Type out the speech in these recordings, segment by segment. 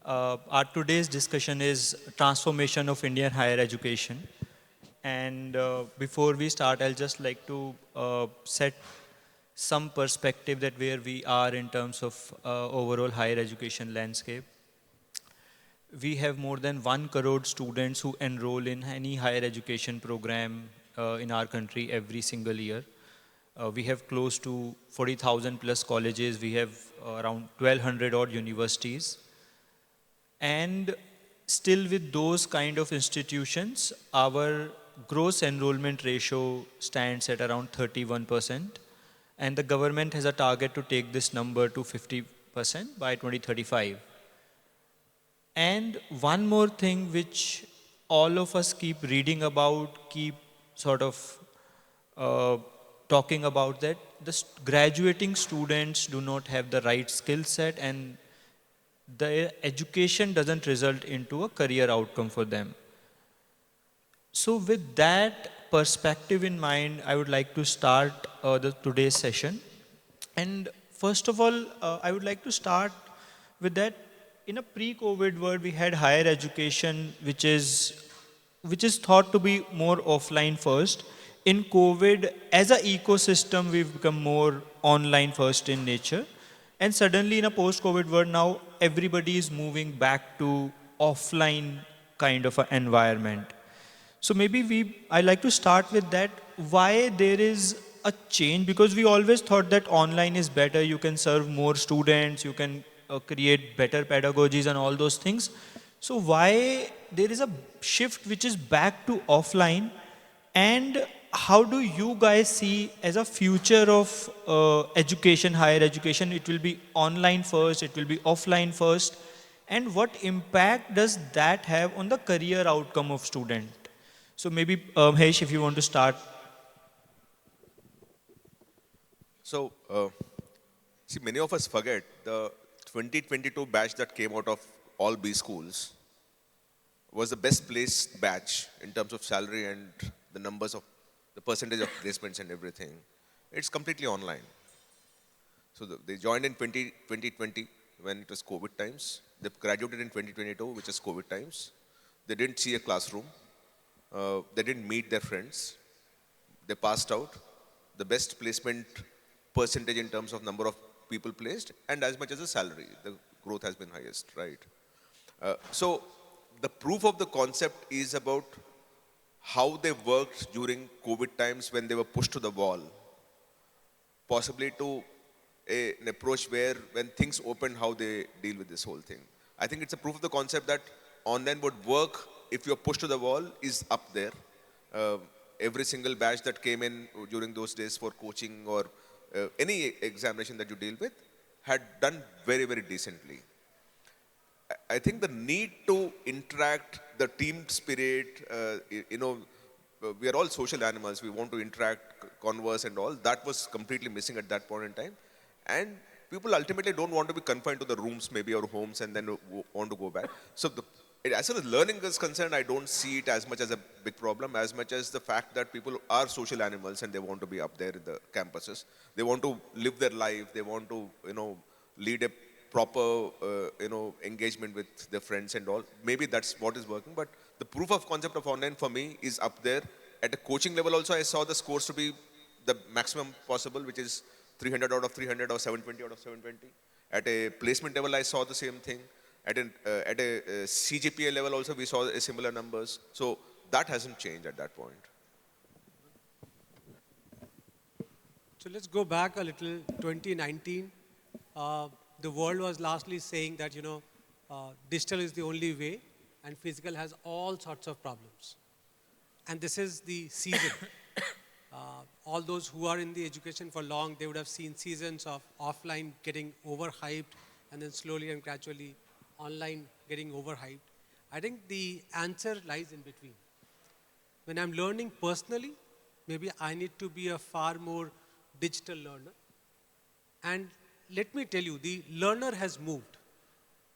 Our today's discussion is transformation of Indian higher education. And before we start, I'll just like to set some perspective that where we are in terms of overall higher education landscape. We have more than 1 crore students who enroll in any higher education program in our country every single year. We have close to 40,000 plus colleges. We have around 1200 odd universities. And still with those kind of institutions, our gross enrollment ratio stands at around 31%. And the government has a target to take this number to 50% by 2035. And one more thing which all of us keep reading about, keep sort of uh, talking about that, the graduating students do not have the right skill set and the education doesn't result into a career outcome for them. So with that perspective in mind, I would like to start today's session. And first of all, I would like to start with that. In a pre-COVID world, we had higher education, which is thought to be more offline first. In COVID, as an ecosystem, we've become more online first in nature. And suddenly, in a post-COVID world, now everybody is moving back to offline kind of an environment. So maybe I like to start with that. Why there is a change? Because we always thought that online is better. You can serve more students. You can create better pedagogies and all those things. So why there is a shift which is back to offline? And how do you guys see as a future of education, higher education? It will be online first. It will be offline first. And what impact does that have on the career outcome of student? So maybe, Mahesh, if you want to start. So, see, many of us forget the 2022 batch that came out of all B schools was the best placed batch in terms of salary and the numbers of the percentage of placements and everything. It's completely online. So they joined in 2020 when it was COVID times. They graduated in 2022, which is COVID times. They didn't see a classroom. They didn't meet their friends. They passed out. The best placement percentage in terms of number of people placed and as much as the salary. The growth has been highest, right? So the proof of the concept is about how they worked during COVID times when they were pushed to the wall, possibly to an approach where when things open, how they deal with this whole thing. I think it's a proof of the concept that online would work if you're pushed to the wall is up there. Uh, every single batch that came in during those days for coaching or any examination that you deal with had done very, very decently. I think the need to interact, the team spirit, we are all social animals. We want to interact, converse and all. That was completely missing at that point in time. And people ultimately don't want to be confined to the rooms maybe or homes and then want to go back. So as far as learning is concerned, I don't see it as much as a big problem, as much as the fact that people are social animals and they want to be up there in the campuses. They want to live their life. They want to, lead a proper, engagement with their friends and all. Maybe that's what is working. But the proof of concept of online for me is up there. At a coaching level also, I saw the scores to be the maximum possible, which is 300 out of 300 or 720 out of 720. At a placement level, I saw the same thing. At a CGPA level also, we saw similar numbers. So that hasn't changed at that point. So let's go back a little. 2019, the world was lastly saying that, digital is the only way and physical has all sorts of problems. And this is the season. All those who are in the education for long, they would have seen seasons of offline getting overhyped and then slowly and gradually online getting overhyped. I think the answer lies in between. When I'm learning personally, maybe I need to be a far more digital learner. And let me tell you, the learner has moved.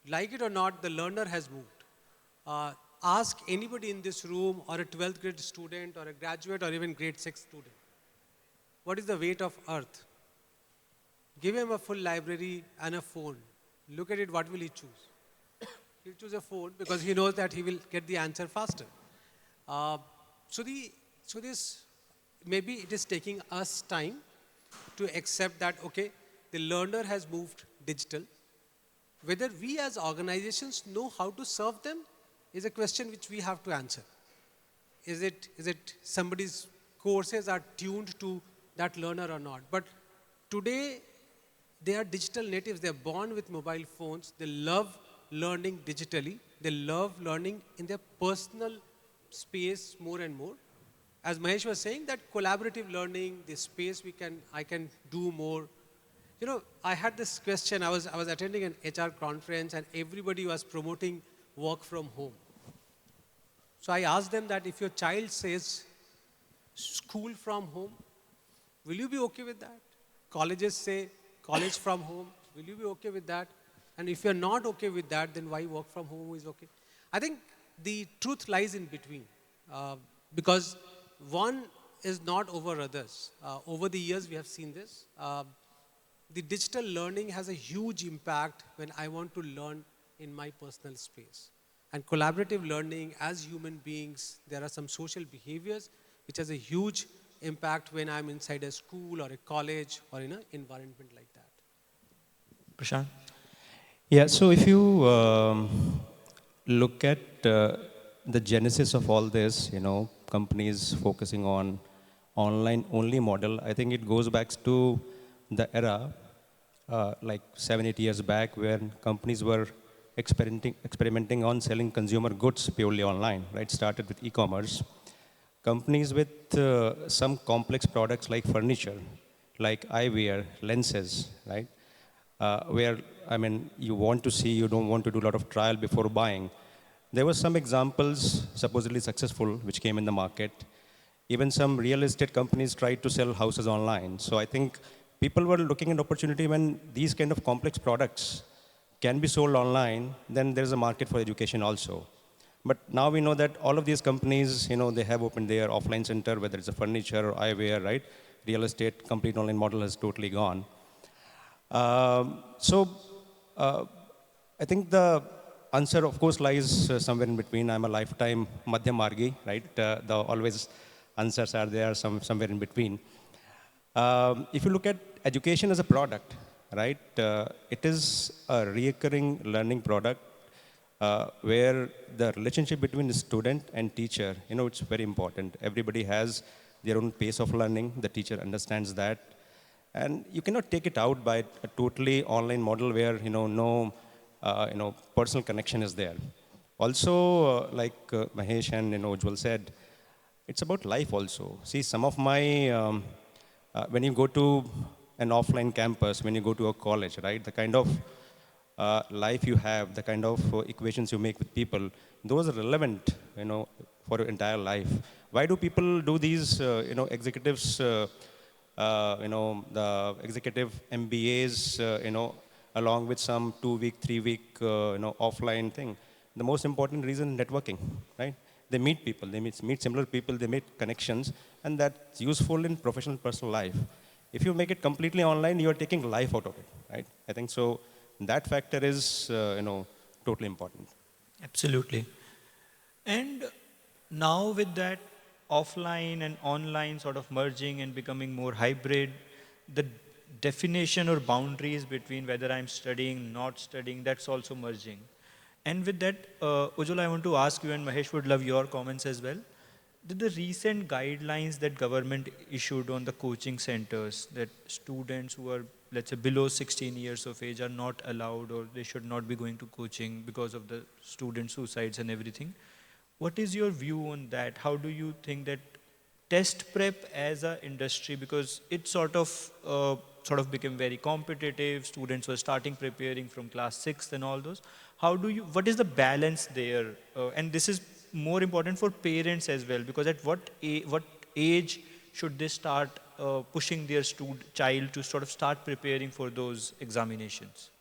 Like it or not, the learner has moved. Ask anybody in this room or a 12th grade student or a graduate or even grade 6 student, what is the weight of earth? Give him a full library and a phone. Look at it, what will he choose? He'll choose a phone because he knows that he will get the answer faster. Uh, so, this, maybe it is taking us time to accept that, okay, the learner has moved digital. Whether we as organizations know how to serve them is a question which we have to answer. Is it somebody's courses are tuned to that learner or not? But today, they are digital natives. They're born with mobile phones. They love learning digitally. They love learning in their personal space more and more. As Mahesh was saying, that collaborative learning, the space I can do more. You know, I had this question. I was attending an HR conference and everybody was promoting work from home. So I asked them that if your child says school from home, will you be okay with that? Colleges say college from home, will you be okay with that? And if you're not okay with that, then why work from home is okay? I think the truth lies in between because one is not over others. Over the years, we have seen this. The digital learning has a huge impact when I want to learn in my personal space. And collaborative learning, as human beings, there are some social behaviors which has a huge impact when I'm inside a school or a college or in an environment like that. Prashant? Yeah, so if you look at the genesis of all this, companies focusing on online-only model, I think it goes back to the era, like 7-8 years back, when companies were experimenting on selling consumer goods purely online, right? Started with e-commerce. Companies with some complex products like furniture, like eyewear, lenses, right? Where, I mean, you want to see, you don't want to do a lot of trial before buying. There were some examples, supposedly successful, which came in the market. Even some real estate companies tried to sell houses online. So I think people were looking at opportunity when these kind of complex products can be sold online, then there's a market for education also. But now we know that all of these companies, they have opened their offline center, whether it's a furniture or eyewear, right? Real estate, complete online model has totally gone. So I think the answer, of course, lies somewhere in between. I'm a lifetime Madhyam Margi, right? The always answers are there somewhere in between. If you look at education as a product, right? It is a recurring learning product where the relationship between the student and teacher, it's very important. Everybody has their own pace of learning. The teacher understands that. And you cannot take it out by a totally online model where, no, personal connection is there. Also, like Mahesh and, Ujjwal said, it's about life also. See, some of my, when you go to an offline campus, when you go to a college, right, the kind of life you have, the kind of equations you make with people, those are relevant, for your entire life. Why do people do these, executives, the executive MBAs, along with some 2-week, 3-week, offline thing? The most important reason, networking, right? They meet people, they meet similar people, they make connections, and that's useful in professional, personal life. If you make it completely online, you're taking life out of it, right? I think so. That factor is, totally important. Absolutely. And now with that offline and online sort of merging and becoming more hybrid, the definition or boundaries between whether I'm studying, not studying, that's also merging. And with that, Ujjwal, I want to ask you, and Mahesh would love your comments as well. Did the recent guidelines that government issued on the coaching centers that students who are, let's say, below 16 years of age are not allowed or they should not be going to coaching because of the student suicides and everything? What is your view on that? How do you think that test prep as an industry, because it sort of became very competitive, students were starting preparing from class 6 and all those. What is the balance there? And this is more important for parents as well, because at what age should they start pushing their child to sort of start preparing for those examinations?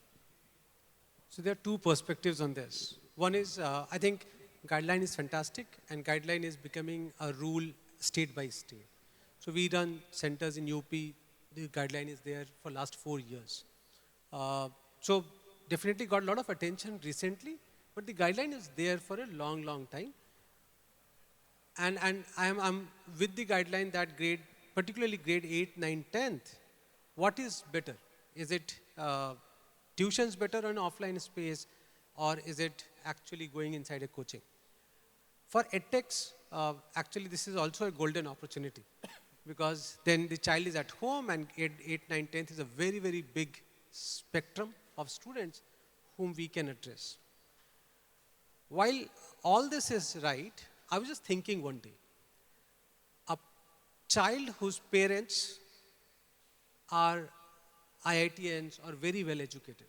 So there are two perspectives on this. One is, I think guideline is fantastic, and guideline is becoming a rule state by state. So we run centers in UP. The guideline is there for last 4 years. So definitely got a lot of attention recently, But the guideline is there for a long, long time. And I'm with the guideline that grade, particularly grade 8, 9, 10th, what is better? Is it tuitions better on offline space, or is it actually going inside a coaching? For edtechs, actually this is also a golden opportunity because then the child is at home and 8, 9, 10th is a very, very big spectrum of students whom we can address. While all this is right, I was just thinking one day, a child whose parents are IITians or very well educated,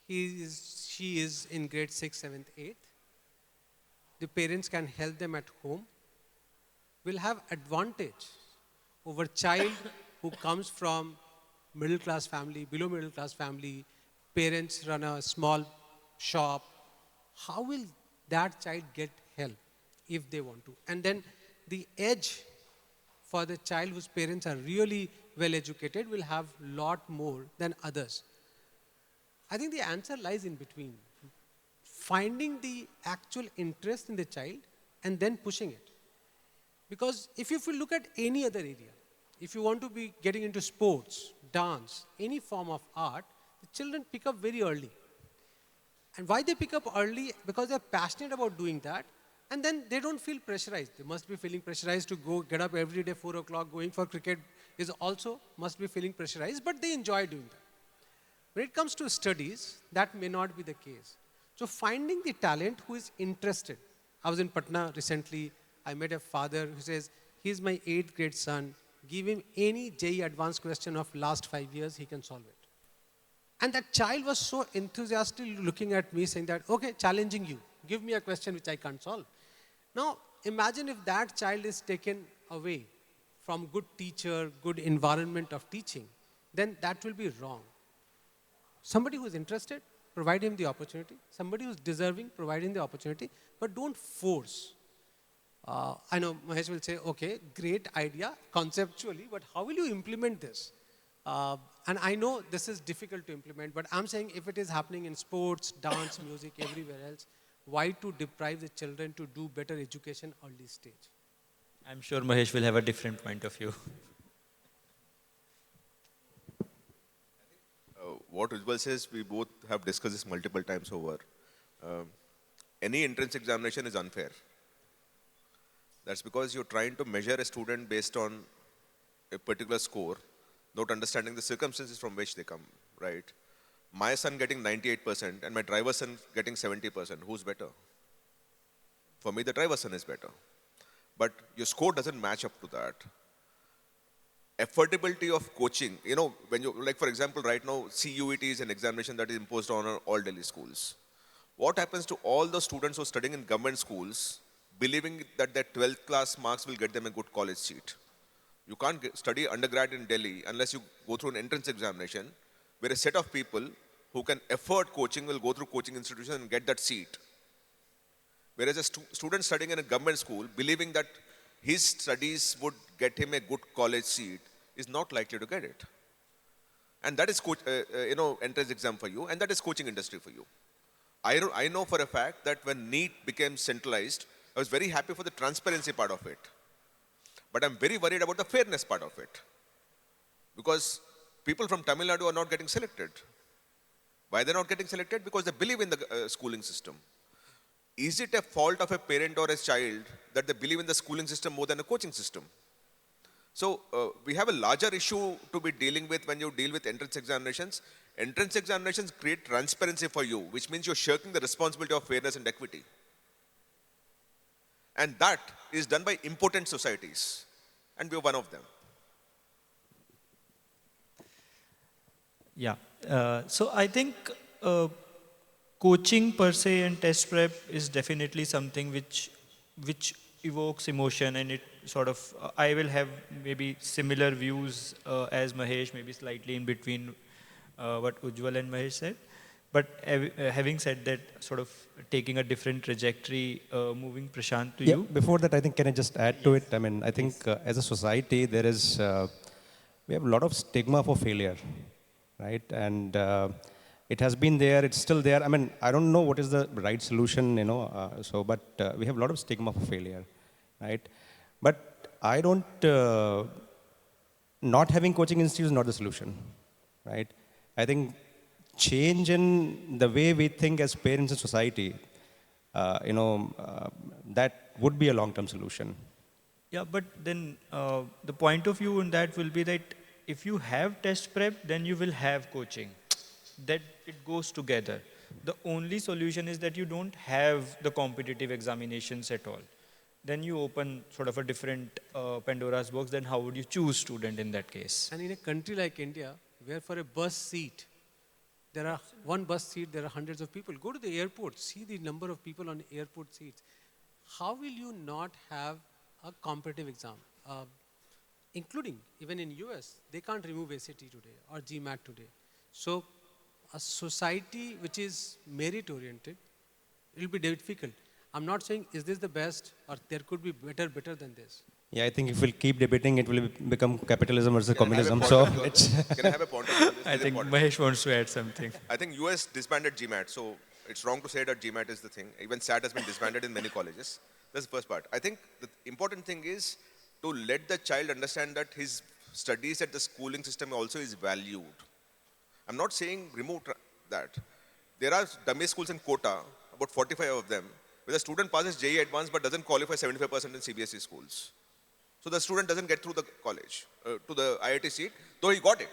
she is in grade 6, 7th, 8th, the parents can help them at home, will have advantage over child who comes from middle class family, below middle class family, parents run a small shop. How will that child get help if they want to? And then the edge for the child whose parents are really well educated will have lot more than others. I think the answer lies in between. Finding the actual interest in the child and then pushing it. Because if you look at any other area, if you want to be getting into sports, dance, any form of art, the children pick up very early. And why they pick up early? Because they're passionate about doing that. And then they don't feel pressurized. They must be feeling pressurized to get up every day, 4 o'clock, going for cricket is also must be feeling pressurized, but they enjoy doing that. When it comes to studies, that may not be the case. So finding the talent who is interested. I was in Patna recently. I met a father who says, he's my 8th grade son. Give him any JEE advanced question of last 5 years, he can solve it. And that child was so enthusiastically looking at me saying that, okay, challenging you. Give me a question which I can't solve. Now, imagine if that child is taken away from good teacher, good environment of teaching, then that will be wrong. Somebody who is interested, provide him the opportunity. Somebody who is deserving, provide him the opportunity, but don't force. I know Mahesh will say, okay, great idea conceptually, but how will you implement this? And I know this is difficult to implement, but I'm saying if it is happening in sports, dance, music, everywhere else, why to deprive the children to do better education early stage? I'm sure Mahesh will have a different point of view. What Ujjwal says, we both have discussed this multiple times over. Any entrance examination is unfair. That's because you're trying to measure a student based on a particular score, not understanding the circumstances from which they come, right? My son getting 98% and my driver's son getting 70%, who's better? For me, the driver's son is better. But your score doesn't match up to that. Affordability of coaching, you know, when you, like for example, right now, CUET is an examination that is imposed on all Delhi schools. What happens to all the students who are studying in government schools, believing that their 12th class marks will get them a good college seat? You can't study undergrad in Delhi unless you go through an entrance examination where a set of people who can afford coaching will go through coaching institution and get that seat. Whereas a student studying in a government school, believing that his studies would get him a good college seat, is not likely to get it. And that is entrance exam for you, and that is coaching industry for you. I know for a fact that when NEET became centralized, I was very happy for the transparency part of it. But I'm very worried about the fairness part of it. Because people from Tamil Nadu are not getting selected. Why they're not getting selected? Because they believe in the schooling system. Is it a fault of a parent or a child that they believe in the schooling system more than a coaching system? So we have a larger issue to be dealing with when you deal with entrance examinations. Entrance examinations create transparency for you, which means you're shirking the responsibility of fairness and equity. And that is done by important societies. And we're one of them. Yeah. So I think coaching per se and test prep is definitely something which evokes emotion, and it sort of, I will have maybe similar views as Mahesh, maybe slightly in between what Ujjwal and Mahesh said. But having said that, sort of taking a different trajectory, moving Prashant to you. Before that, I think, can I just add to it? I mean, I think as a society, there is, we have a lot of stigma for failure, right? And it has been there, it's still there. I mean, I don't know what is the right solution, but we have a lot of stigma for failure, right? But I don't, not having coaching institutes is not the solution, right? I think change in the way we think as parents in society, that would be a long-term solution. Yeah, but then the point of view in that will be that if you have test prep, then you will have coaching. That it goes together. The only solution is that you don't have the competitive examinations at all. Then you open sort of a different Pandora's box. Then how would you choose student in that case? And in a country like India, where for a bus seat, there are one bus seat, there are hundreds of people. Go to the airport, see the number of people on airport seats. How will you not have a competitive exam? Including, even in US, they can't remove ACT today or GMAT today. So a society which is merit-oriented, it will be difficult. I'm not saying, is this the best, or there could be better than this. Yeah, I think if we'll keep debating, it will become capitalism versus Can I have a communism. point So of view on it's this? Can I have a point of view on this? I This is think important. Mahesh wants to add something. I think US disbanded GMAT, so it's wrong to say that GMAT is the thing. Even SAT has been disbanded in many colleges. That's the first part. I think the important thing is to let the child understand that his studies at the schooling system also is valued. I'm not saying remove that. There are dummy schools in Kota, about 45 of them, where the student passes JEE Advanced but doesn't qualify 75% in CBSE schools. So the student doesn't get through the college, to the IIT seat, though he got it,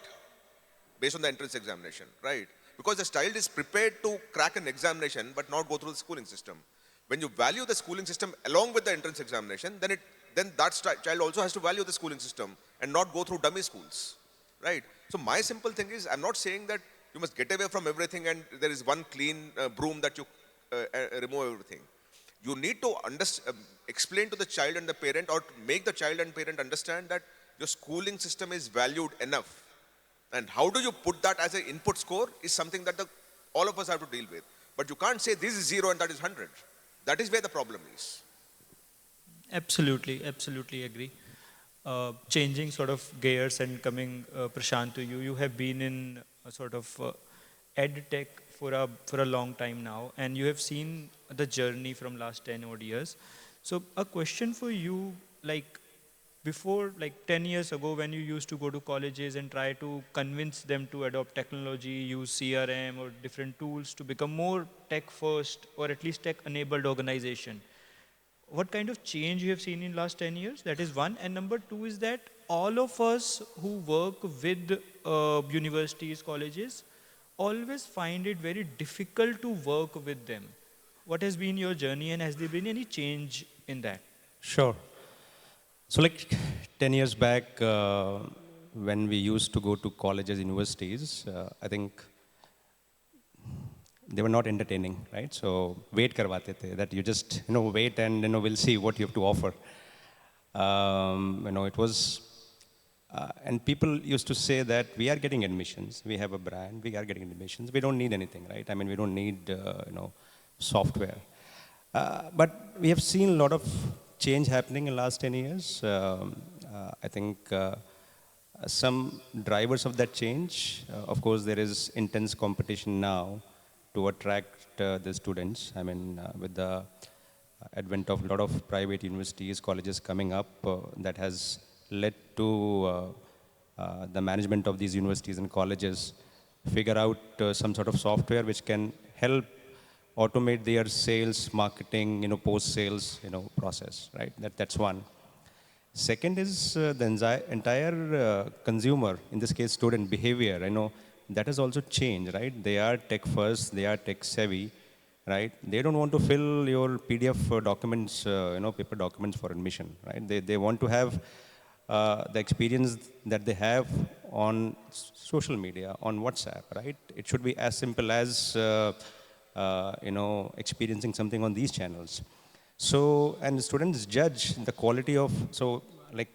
based on the entrance examination, right? Because the child is prepared to crack an examination but not go through the schooling system. When you value the schooling system along with the entrance examination, then that child also has to value the schooling system and not go through dummy schools, right? So my simple thing is, I'm not saying that you must get away from everything and there is one clean broom that you remove everything. You need to explain to the child and the parent, or make the child and parent understand that your schooling system is valued enough. And how do you put that as an input score is something that all of us have to deal with. But you can't say this is 0 and that is 100. That is where the problem is. Absolutely agree. Changing sort of gears and coming, Prashant, to you. You have been in a sort of ed tech for a long time now, and you have seen the journey from last 10 odd years. So a question for you, like before, like 10 years ago, when you used to go to colleges and try to convince them to adopt technology, use CRM or different tools to become more tech first or at least tech enabled organization, what kind of change you have seen in last 10 years? That is one. And number two is that all of us who work with universities, colleges, always find it very difficult to work with them. What has been your journey, and has there been any change in that? sure. So like 10 years back, when we used to go to colleges, universities, I think they were not entertaining, right? So wait karwate the, that you just, wait and, we'll see what you have to offer. It was, and people used to say that we are getting admissions, we have a brand, we are getting admissions, we don't need anything, right? I mean, we don't need, software. But we have seen a lot of change happening in the last 10 years. I think some drivers of that change, of course, there is intense competition now to attract the students. I mean, with the advent of a lot of private universities, colleges coming up, that has led to the management of these universities and colleges figure out some sort of software which can help automate their sales, marketing, post-sales, process, right? That's one. Second is the entire consumer, in this case, student behavior. That has also changed, right? They are tech first, they are tech savvy, right? They don't want to fill your PDF documents, paper documents for admission, right? They want to have the experience that they have on social media, on WhatsApp, right? It should be as simple as experiencing something on these channels. So, and students judge the quality of, so like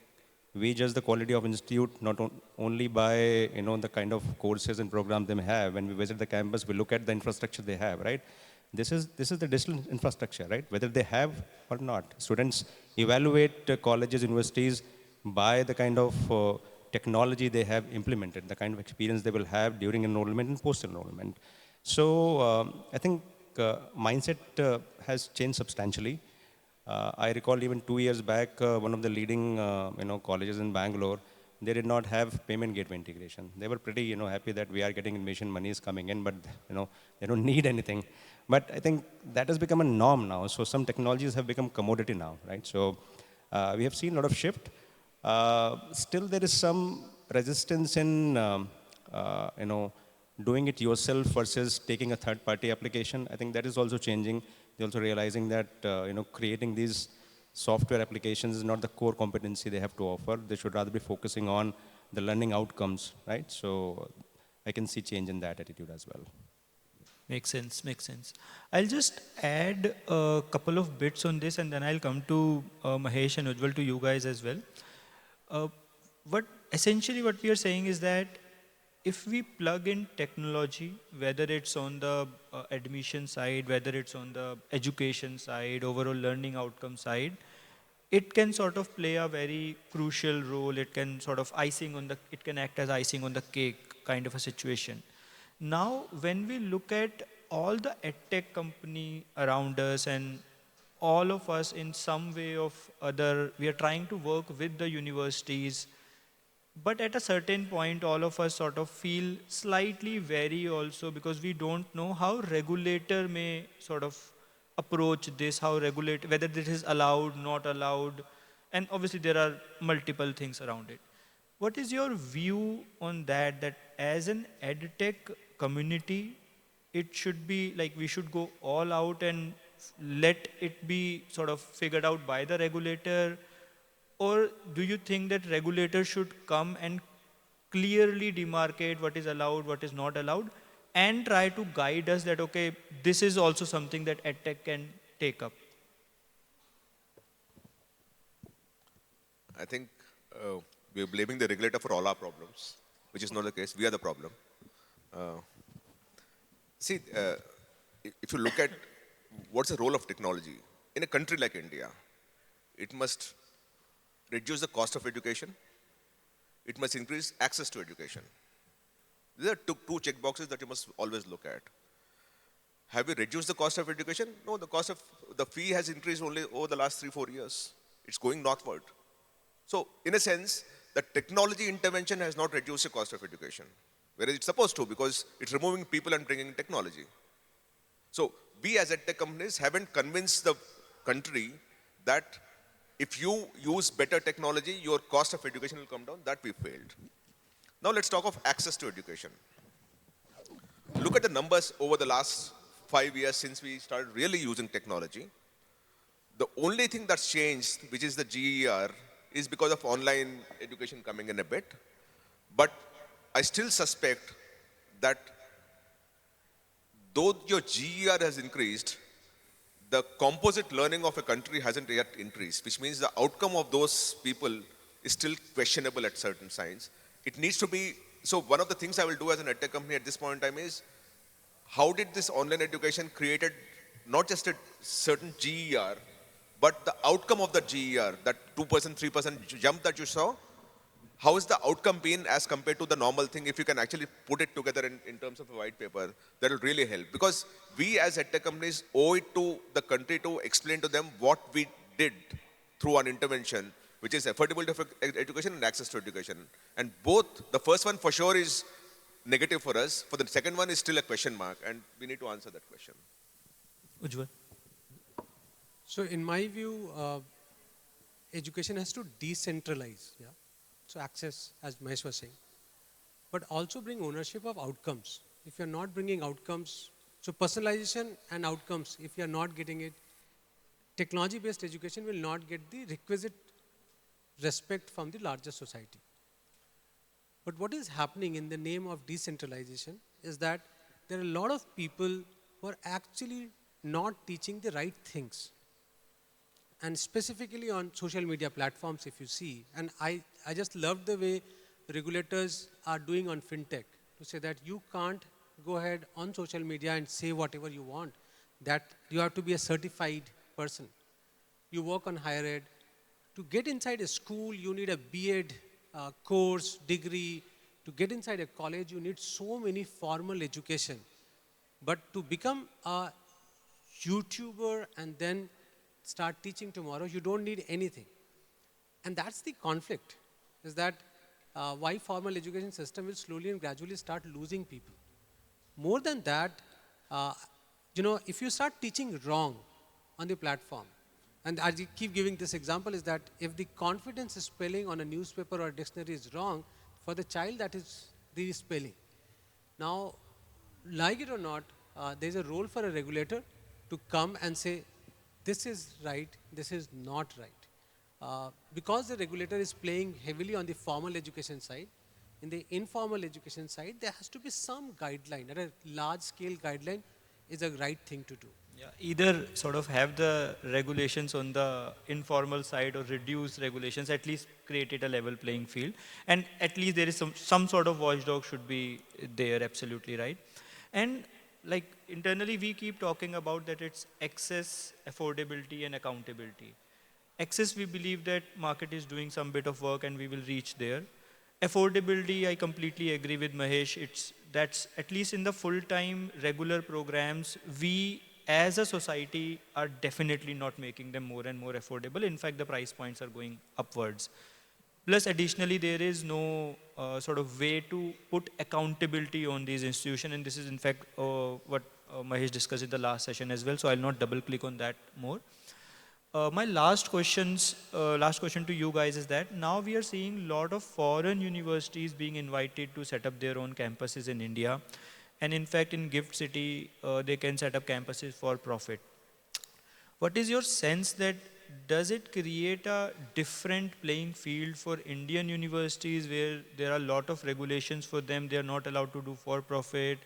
we judge the quality of institute not only by, the kind of courses and programs they may have. When we visit the campus, we look at the infrastructure they have, right? This is the digital infrastructure, right? Whether they have or not. Students evaluate colleges, universities by the kind of technology they have implemented, the kind of experience they will have during enrollment and post-enrollment. So I think mindset has changed substantially. I recall even 2 years back, one of the leading colleges in Bangalore, they did not have payment gateway integration. They were pretty happy that we are getting admission money is coming in, but they don't need anything. But I think that has become a norm now. So some technologies have become commodity now, right? So we have seen a lot of shift. Still, there is some resistance in doing it yourself versus taking a third-party application. I think that is also changing. They're also realizing that creating these software applications is not the core competency they have to offer. They should rather be focusing on the learning outcomes, right? So I can see change in that attitude as well. Makes sense, makes sense. I'll just add a couple of bits on this and then I'll come to Mahesh and Ujjwal, to you guys as well. What essentially what we are saying is that if we plug in technology, whether it's on the admission side, whether it's on the education side, overall learning outcome side, it can sort of play a very crucial role. It can sort of it can act as icing on the cake kind of a situation. Now, when we look at all the edtech company around us and all of us in some way or other, we are trying to work with the universities, but at a certain point, all of us sort of feel slightly wary also because we don't know how regulator may sort of approach this, whether this is allowed, not allowed, and obviously there are multiple things around it. What is your view on that, that as an edtech community, it should be like we should go all out and let it be sort of figured out by the regulator? Or do you think that regulators should come and clearly demarcate what is allowed, what is not allowed, and try to guide us that, okay, this is also something that edtech can take up? I think we're blaming the regulator for all our problems, which is not the case. We are the problem. See, if you look at what's the role of technology in a country like India, it must reduce the cost of education. It must increase access to education. These are two check boxes that you must always look at. Have we reduced the cost of education? No, the fee has increased only over the last 3-4 years. It's going northward. So, in a sense, the technology intervention has not reduced the cost of education, whereas it's supposed to, because it's removing people and bringing in technology. So, we as edtech companies haven't convinced the country that if you use better technology, your cost of education will come down. That we failed. Now let's talk of access to education. Look at the numbers over the last 5 years since we started really using technology. The only thing that's changed, which is the GER, is because of online education coming in a bit. But I still suspect that though your GER has increased, the composite learning of a country hasn't yet increased, which means the outcome of those people is still questionable at certain signs. It needs to be, so one of the things I will do as an edtech company at this point in time is, how did this online education created not just a certain GER, but the outcome of the GER, that 2%, 3% jump that you saw, how is the outcome been as compared to the normal thing? If you can actually put it together in terms of a white paper, that will really help. Because we as edtech companies owe it to the country to explain to them what we did through an intervention, which is affordable education and access to education. And both, the first one for sure is negative for us. For the second one is still a question mark, and we need to answer that question. Ujjwal. So in my view, education has to decentralize. Yeah? So access, as Mahesh was saying, but also bring ownership of outcomes. If you're not bringing outcomes, so personalization and outcomes, if you're not getting it, technology-based education will not get the requisite respect from the larger society. But what is happening in the name of decentralization is that there are a lot of people who are actually not teaching the right things. And specifically on social media platforms, if you see, and I just love the way regulators are doing on fintech, to say that you can't go ahead on social media and say whatever you want, that you have to be a certified person. You work on higher ed. To get inside a school, you need a B.Ed course, degree. To get inside a college, you need so many formal education. But to become a YouTuber and then start teaching tomorrow, you don't need anything. And that's the conflict, is that why formal education system will slowly and gradually start losing people. More than that, uh, if you start teaching wrong on the platform, and I keep giving this example, is that if the confidence spelling on a newspaper or a dictionary is wrong, for the child that is the spelling. Now, like it or not, there's a role for a regulator to come and say, this is right, this is not right. Because the regulator is playing heavily on the formal education side, in the informal education side, there has to be some guideline, at a large scale guideline is a right thing to do. Yeah, either sort of have the regulations on the informal side or reduce regulations, at least create it a level playing field. And at least there is some sort of watchdog should be there, absolutely right. And like internally we keep talking about that it's access, affordability and accountability. Access, we believe that market is doing some bit of work and we will reach there. Affordability, I completely agree with Mahesh. That's at least in the full-time regular programs, we as a society are definitely not making them more and more affordable. In fact, the price points are going upwards. Plus, additionally, there is no sort of way to put accountability on these institutions, and this is in fact what Mahesh discussed in the last session as well. So I'll not double click on that more. My last question to you guys is that now we are seeing a lot of foreign universities being invited to set up their own campuses in India. And in fact, in Gift City, they can set up campuses for profit. What is your sense that does it create a different playing field for Indian universities where there are a lot of regulations for them, they are not allowed to do for profit?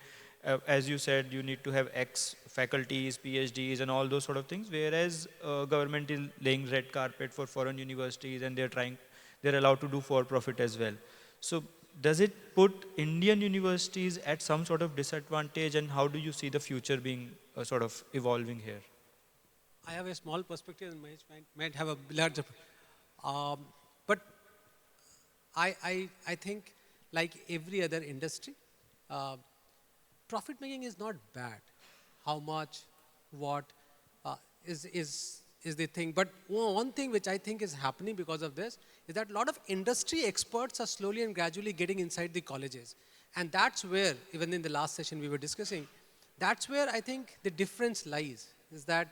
As you said, you need to have X faculties, PhDs and all those sort of things, whereas government is laying red carpet for foreign universities and they're allowed to do for profit as well. So does it put Indian universities at some sort of disadvantage, and how do you see the future being sort of evolving here? I have a small perspective and Mahesh might have a larger. But I think like every other industry, profit making is not bad. How much, what is the thing. But one thing which I think is happening because of this is that a lot of industry experts are slowly and gradually getting inside the colleges. And that's where, even in the last session we were discussing, that's where I think the difference lies, is that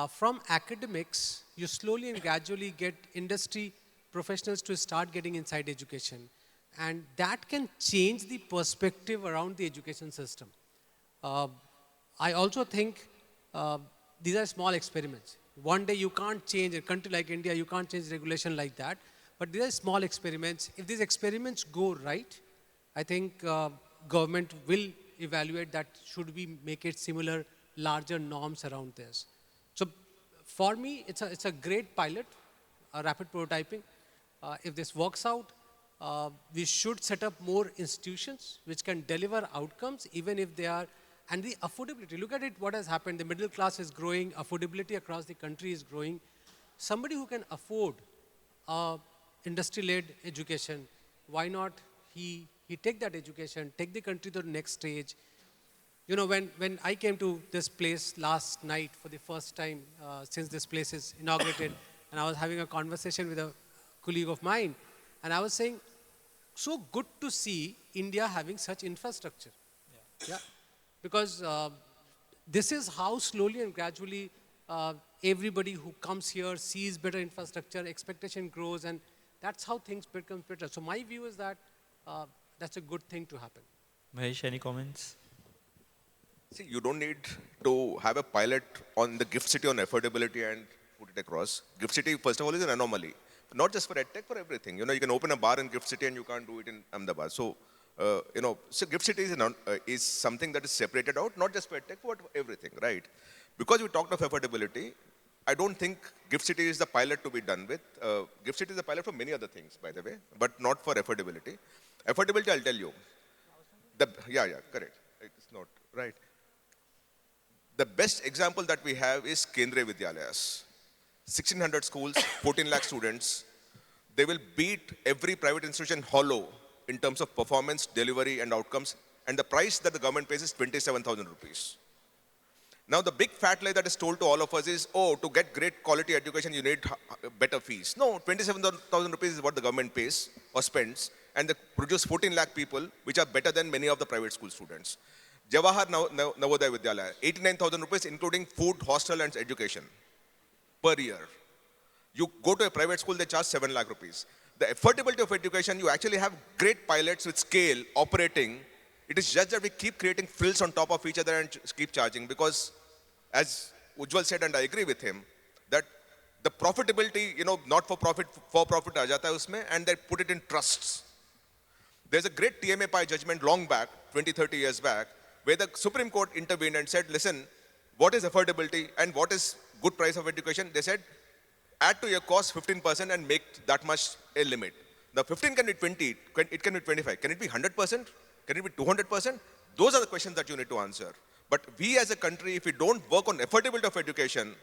from academics, you slowly and gradually get industry professionals to start getting inside education. And that can change the perspective around the education system. I also think these are small experiments. One day you can't change, a country like India, you can't change regulation like that. But these are small experiments. If these experiments go right, I think government will evaluate that should we make it similar, larger norms around this. So for me, it's a great pilot, a rapid prototyping. If this works out, we should set up more institutions which can deliver outcomes even if they are, and the affordability. Look at it, what has happened. The middle class is growing, affordability across the country is growing. Somebody who can afford industry-led education, why not he take that education, take the country to the next stage. You know, when I came to this place last night for the first time since this place is inaugurated, and I was having a conversation with a colleague of mine, and I was saying, so good to see India having such infrastructure. Yeah. Because this is how slowly and gradually everybody who comes here sees better infrastructure, expectation grows, and that's how things become better. So my view is that that's a good thing to happen. Mahesh, any comments? See, you don't need to have a pilot on the Gift City on affordability and put it across. Gift City, first of all, is an anomaly. Not just for EdTech, for everything. You know, you can open a bar in Gift City and you can't do it in Ahmedabad. So, so Gift City is something that is separated out, not just for EdTech, for everything, right? Because we talked of affordability, I don't think Gift City is the pilot to be done with. Gift City is the pilot for many other things, by the way, but not for affordability. Affordability, I'll tell you. Yeah, correct. It's not, right. The best example that we have is Kendriya Vidyalayas. 1,600 schools, 14 lakh students. They will beat every private institution hollow in terms of performance, delivery, and outcomes. and the price that the government pays is 27,000 rupees. Now the big fat lie that is told to all of us is, oh, to get great quality education, you need better fees. No, 27,000 rupees is what the government pays or spends, and they produce 14 lakh people, which are better than many of the private school students. Jawahar Navodaya Vidyalaya, 89,000 rupees, including food, hostel, and education per year. You go to a private school, they charge 7 lakh rupees. The affordability of education, you actually have great pilots with scale operating. It is just that we keep creating frills on top of each other and keep charging, because as Ujjwal said, and I agree with him, that the profitability, not for profit aa jata hai usme, and they put it in trusts. There's a great TMA Pi judgment long back, 20, 30 years back, where the Supreme Court intervened and said, listen, what is affordability and what is good price of education? They said, add to your cost 15% and make that much a limit. Now 15 can be 20, it can be 25. Can it be 100%? Can it be 200%? Those are the questions that you need to answer. But we as a country, if we don't work on affordability of education,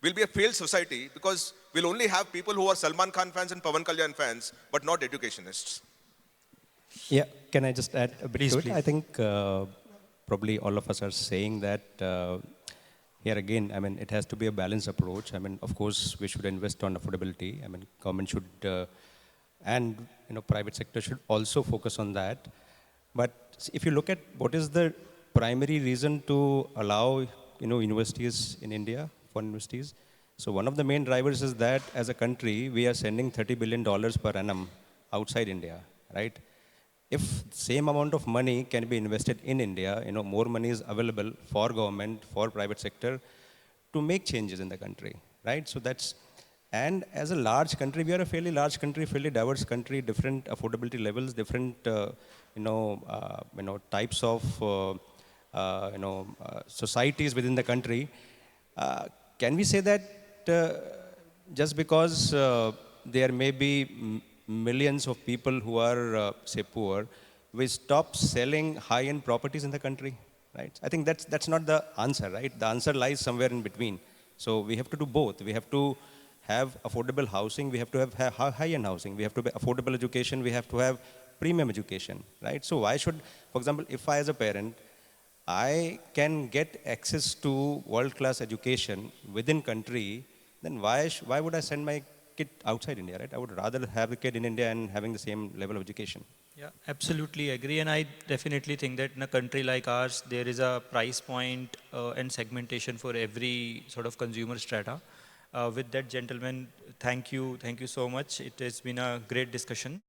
we'll be a failed society, because we'll only have people who are Salman Khan fans and Pawan Kalyan fans, but not educationists. Yeah, can I just add a bit Please, to it? please. I think probably all of us are saying that here again, I mean, it has to be a balanced approach. I mean, of course, we should invest on affordability. I mean, government should, and private sector should also focus on that. But if you look at what is the primary reason to allow, universities in India, foreign universities. So one of the main drivers is that as a country, we are sending $30 billion per annum outside India, right? If same amount of money can be invested in India, more money is available for government, for private sector to make changes in the country, right? So that's, and as a large country, we are a fairly large country, fairly diverse country, different affordability levels, different, types of, societies within the country. Can we say that just because there may be millions of people who are, say, poor, we stop selling high-end properties in the country, right? I think that's not the answer, right? The answer lies somewhere in between. So we have to do both. We have to have affordable housing. We have to have high-end housing. We have to have affordable education. We have to have premium education, right? So why should, for example, if I as a parent, I can get access to world-class education within country, then why would I send my kid outside India, right? I would rather have a kid in India and having the same level of education. Yeah, absolutely agree. And I definitely think that in a country like ours, there is a price point and segmentation for every sort of consumer strata. With that, gentlemen, thank you so much. It has been a great discussion.